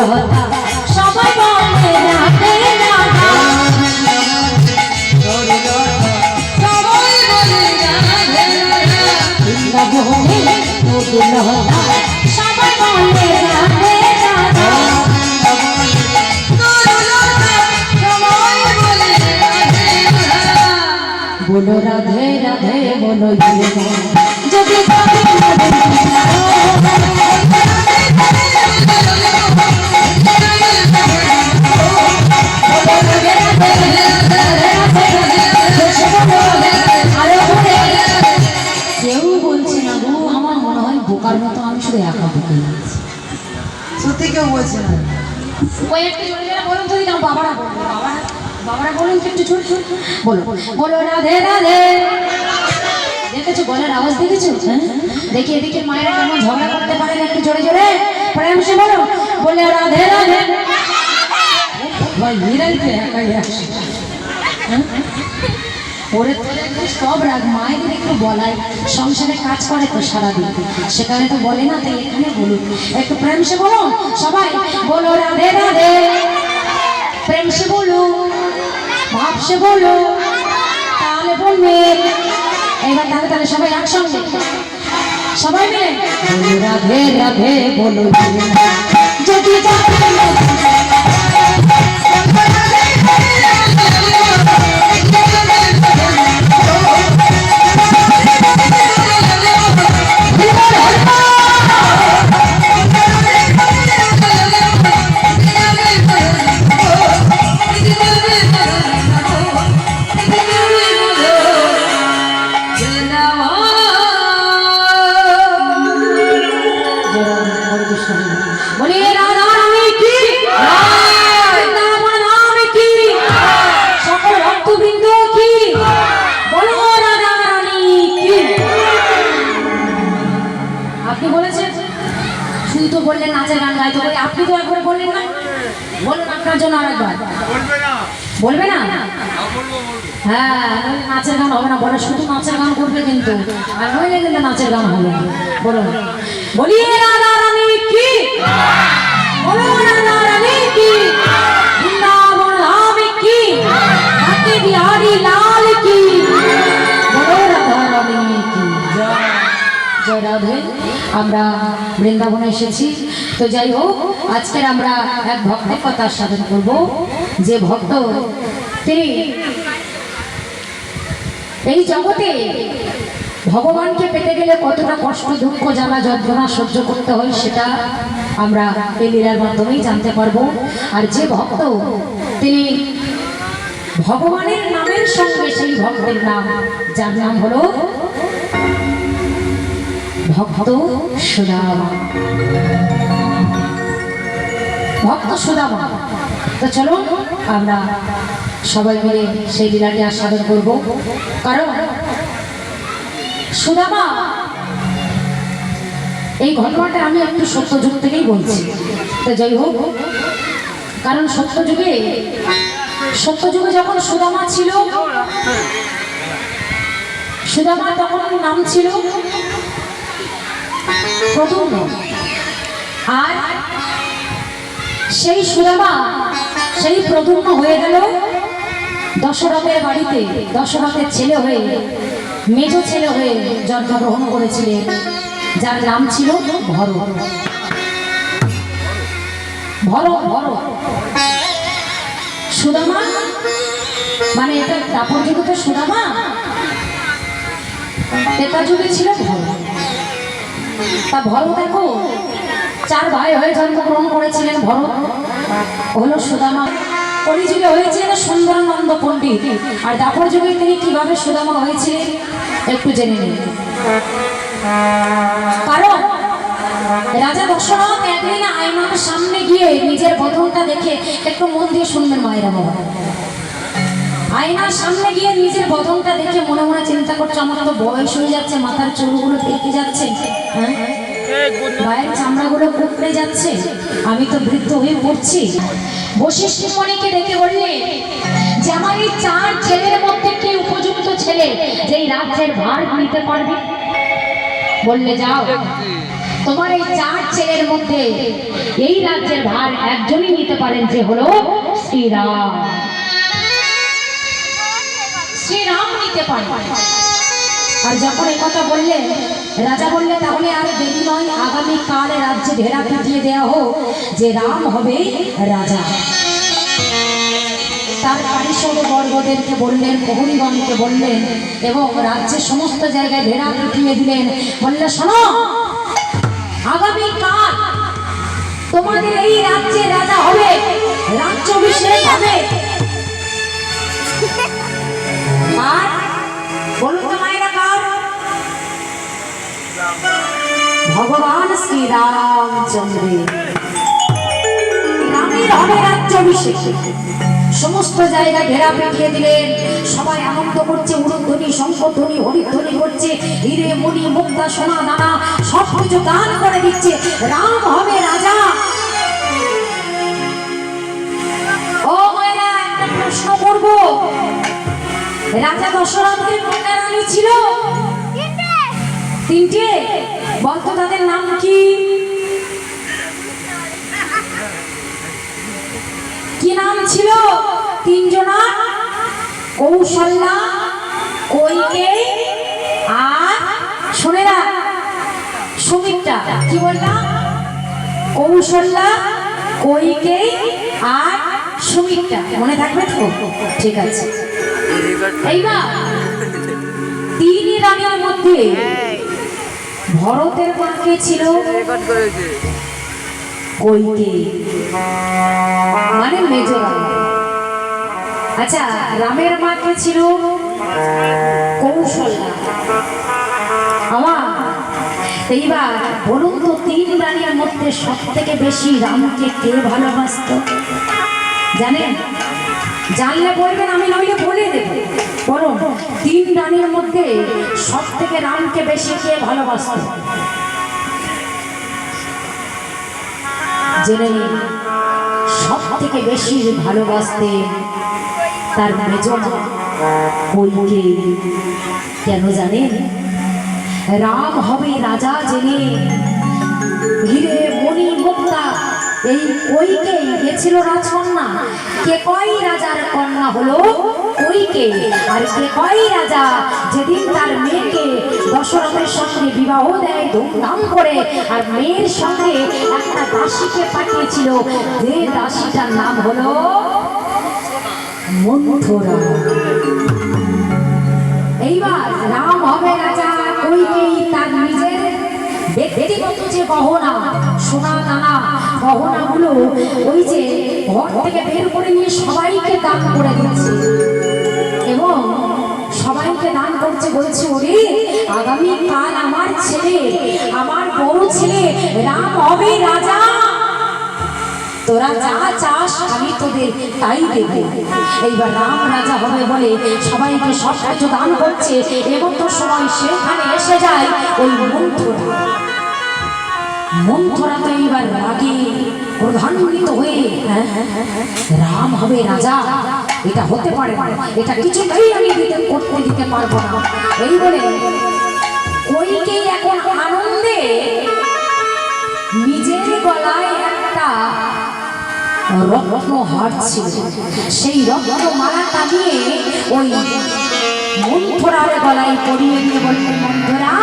লতা সবাই বলে রাধে রাধা সবাই বলে রাধে রাধা বৃন্দাবনে নদী লতা সবাই বলে রাধে রাধা बोलो राधे राधे बोलो যদি কেউ বলছে না গো আমার মনে হয় বোকার মতো আমি শুধু একা বুকে সত্যি কেউ বলছে না কয়েকটা জোরে জোরে বলুন যদি না বাবারা বাবারা বলুন একটু ছোট ছোট বলো বলো রাধে রাধে দেখেছো গলার আওয়াজ দেখেছো দেখি এদিকে মায়েরা কেমন ঝগড়া করতে পারে না একটু জোরে জোরে প্রেম সে বলো বলে রাধে রাধে ভাই নিরাইতে একাই আসে ওরে সব রাগ মায়েদের একটু বলাই সংসারে কাজ করে তো সারাদিন সেখানে তো বলে না তাই এখানে বলুন একটু প্রেম সে বলো সবাই বলো রাধে রাধে প্রেম সে বলো ভাব সে বলো তাহলে বলবে এবার তাহলে তাহলে সবাই একসঙ্গে সবাই মিলে বলো রাধে রাধে বলো যদি বললেন নাচের গান গাইতে বলে আপনি তো একবার বললেন না বলুন আপনার জন্য আরেকবার বলবে না হ্যাঁ নাচের গান হবে না বলে শুধু নাচের গান করবে কিন্তু আর নইলে কিন্তু নাচের গান হবে বলুন বলিয়ে রাধা রানী কি বলো রাধা রানী কি বৃন্দাবন ধাম কি কাকে বিহারি লাল কি বলো রাধা রানী কি জয় রাধে আমরা বৃন্দাবনে এসেছি তো যাই হোক আজকের আমরা এক ভক্তের কথা সাধন করব যে ভক্ত তিনি এই জগতে ভগবানকে পেতে গেলে কতটা কষ্ট দুঃখ জ্বালা যন্ত্রণা সহ্য করতে হয় সেটা আমরা এই লীলার মাধ্যমেই জানতে পারবো আর যে ভক্ত তিনি ভগবানের নামের সঙ্গে সেই ভক্তের নাম যার নাম হলো ভক্ত সুদামা ভক্ত সুদামা তো চলুন আমরা সবাই মিলে সেই লীলাটি আস্বাদন করব কারণ সুদামা এই ঘটনাটা আমি একটু সত্যযুগ থেকেই বলছি তো যাই হোক কারণ সত্যযুগে যখন সুদামা ছিল সুদামা তখন নাম ছিল প্রথম আর সেই সুদামা সেই প্রথম হয়ে গেল দশরথের বাড়িতে দশরথের ছেলে হয়ে মেজ ছেলে হয়ে জন্মগ্রহণ করেছিলেন যার নাম ছিল ভরত ভরত ভরত সুদামা মানে এটা দাপর যুগে তো সুদামা এটা যুগে ছিল ভরত তা ভরত দেখো চার ভাই হয়ে জন্মগ্রহণ করেছিলেন ভরত হলো সুদামা কলিযুগে হয়েছিলেন সুন্দরানন্দ পণ্ডিত আর দাপর যুগে তিনি কিভাবে সুদামা হয়েছিলেন একটু জেনে নিন কারণ রাজা দশরথ একদিন আয়নার সামনে গিয়ে নিজের বদনটা দেখে একটু মন দিয়ে শুনবেন মায়েরা বাবা আয়নার সামনে গিয়ে নিজের বদনটা দেখে মনে মনে চিন্তা করছে আমার তো বয়স হয়ে যাচ্ছে মাথার চুলগুলো পেকে যাচ্ছে গায়ের চামড়াগুলো কুকড়ে যাচ্ছে আমি তো বৃদ্ধ হয়ে পড়ছি বশিষ্ঠ মুনিকে ডেকে বললে যে আমার এই চার ছেলের মধ্যে কে উপযুক্ত ছেলে যেই রাজ্যের ভার নিতে পারবে বললে যাও তোমার এই চার ছেলের মধ্যে এই রাজ্যের ভার একজনই নিতে পারেন, যে হলো শ্রীরাম। শ্রীরাম নিতে পারে। আর যখন এই কথা বললেন, রাজা বললেন তাহলে আর দেরি নয়, আগামীকাল রাজ্যে ঢেরা পিটিয়ে দেওয়া হোক, যে রাম হবে রাজা। তার পারিষদ বর্গদেরকে বললেন, প্রহরীগণকে বললেন, এবং রাজ্যের সমস্ত জায়গায় ঢেরা পিটিয়ে দিলেন। বললেন, শোনো, আগামীকাল তোমাদের এই রাজ্যে রাজা হবে, রাজ্যাভিষেক হবে। আর বলুন তো মায়েরা, কার? ভগবান শ্রী রামচন্দ্রের। রামের হবে রাজ্যাভিষেক। সমস্ত জায়গায় ঘেরা পিটিয়ে দিলেন, সবাই আনন্দ করছে, উড়ধ্বনি, শঙ্খধ্বনি, হরিধ্বনি করছে, হিরে মণি মুক্তা সোনা দানা সব কিছু দান করে দিচ্ছে। রাম হবে রাজা। ও মায়েরা, একটা প্রশ্ন করব, রাজা দশরথের কন্যা রানী ছিল তিনটে, বলতো তাদের নাম কি? কি নাম ছিল তিনজনা? কৌশল্যা, কৈকেয়ী আর শুনে না সুমিত্রা। কি বললাম? কৌশল্যা, কৈকেয়ী আর সুমিত্রা। মনে থাকবে তো? ঠিক আছে। এইবার তিন রানীর মধ্যে ভরতের মাকে ছিল কৈকেয়ী, মানে মেজ রানী। আচ্ছা, রামের মাকে ছিল কৌশল্যা। আমার এইবার বলুন তো, তিন রানীর মধ্যে সব থেকে বেশি রামকে কে ভালোবাসত? জানেন? জানলে বলবেন, আমি নইলে বলে দেব। বলুন, তিন রানীর মধ্যে সব থেকে রামকে বেশি কে ভালোবাসত? জেনে নিন, সব থেকে বেশি ভালোবাসতে তার মেজ মা কৈকেয়ী। কেন জানেন? রাম হবে রাজা জেনে হিরে মণি মুক্তা এই কৈকেয়ী এ ছিল রাজকন্যা। কে কয় রাজার কন্যা হলো কৈকেয়ী। আর কে কয় রাজা যেদিন তার মেয়েকে দশরথের সঙ্গে বিবাহ দেয় ধুমধাম করে, আর মেয়ের সঙ্গে একটা দাসীকে পাঠিয়েছিল, যে দাসীটার নাম হলো মন্থরা। এইবার রাম হবে রাজা, কৈকেয়ী তার নিজের ব্যক্তিগত যে গহনা, সোনা দানা গহনাগুলো ওই যে ঘর থেকে বের করে নিয়ে সবাইকে দান করে দিচ্ছে, এবং সবাইকে দান করছে। বলছে, ওরে, আগামীকাল আমার ছেলে, আমার বড় ছেলে রাম হবে রাজা, তোরা যা চাস আমি তোদের তাই দেব। এইবার রাম রাজা হবে বলে সবাইকে সব কিছু দান করছে, এবং তো সময় সেখানে এসে যায় ওই মন্থরা। মন্থরা তো এইবার রাগে প্রধান্বিত হয়ে, রাম হবে রাজা, এটা হতে পারে না, এটা কিছুতেই আমি করতে দিতে পারবো না। এই বলে কৈকেয়ী এখন আনন্দে নিজের গলায় একটা রত্নহার ছিল, সেই রত্নমালাটা নিয়ে ওই মন্থরার গলায় পরিয়ে দিয়ে বললেন, মন্থরা